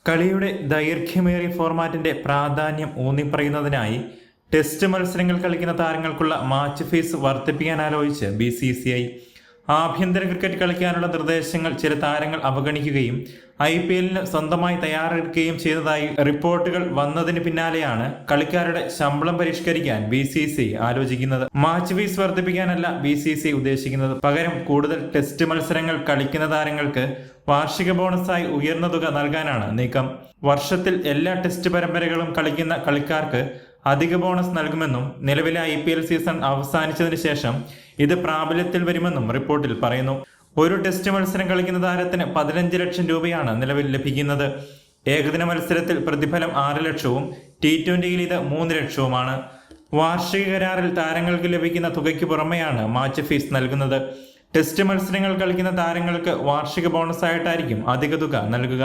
കളിയുടെ ദൈർഘ്യമേറിയ ഫോർമാറ്റിന്റെ പ്രാധാന്യം ഊന്നിപ്പറയുന്നതിനായി ടെസ്റ്റ് മത്സരങ്ങൾ കളിക്കുന്ന താരങ്ങൾക്കുള്ള മാച്ച് ഫീസ് വർദ്ധിപ്പിക്കാൻ ആലോചിച്ച് BCCI. ആഭ്യന്തര ക്രിക്കറ്റ് കളിക്കാനുള്ള നിർദ്ദേശങ്ങൾ ചില താരങ്ങൾ അവഗണിക്കുകയും IPLന് സ്വന്തമായി തയ്യാറെടുക്കുകയും ചെയ്തതായി റിപ്പോർട്ടുകൾ വന്നതിന് പിന്നാലെയാണ് കളിക്കാരുടെ ശമ്പളം പരിഷ്കരിക്കാൻ BCCI ആലോചിക്കുന്നത്. മാച്ച് ഫീസ് വർദ്ധിപ്പിക്കാനല്ല BCCI ഉദ്ദേശിക്കുന്നത്. പകരം കൂടുതൽ ടെസ്റ്റ് മത്സരങ്ങൾ കളിക്കുന്ന താരങ്ങൾക്ക് വാർഷിക ബോണസായി ഉയർന്ന തുക നൽകാനാണ് നീക്കം. വർഷത്തിൽ എല്ലാ ടെസ്റ്റ് പരമ്പരകളും കളിക്കുന്ന കളിക്കാർക്ക് അധിക ബോണസ് നൽകുമെന്നും നിലവിലെ IPL സീസൺ അവസാനിച്ചതിന് ശേഷം ഇത് പ്രാബല്യത്തിൽ വരുമെന്നും റിപ്പോർട്ടിൽ പറയുന്നു. ഒരു ടെസ്റ്റ് മത്സരം കളിക്കുന്ന താരത്തിന് 15 ലക്ഷം രൂപയാണ് നിലവിൽ ലഭിക്കുന്നത്. ഏകദിന മത്സരത്തിൽ പ്രതിഫലം 6 ലക്ഷവും T20യിൽ ഇത് 3 ലക്ഷവുമാണ്. വാർഷിക കരാറിൽ താരങ്ങൾക്ക് ലഭിക്കുന്ന തുകയ്ക്ക് പുറമെയാണ് മാച്ച് ഫീസ് നൽകുന്നത്. ടെസ്റ്റ് മത്സരങ്ങൾ കളിക്കുന്ന താരങ്ങൾക്ക് വാർഷിക ബോണസായിട്ടായിരിക്കും അധിക തുക നൽകുക.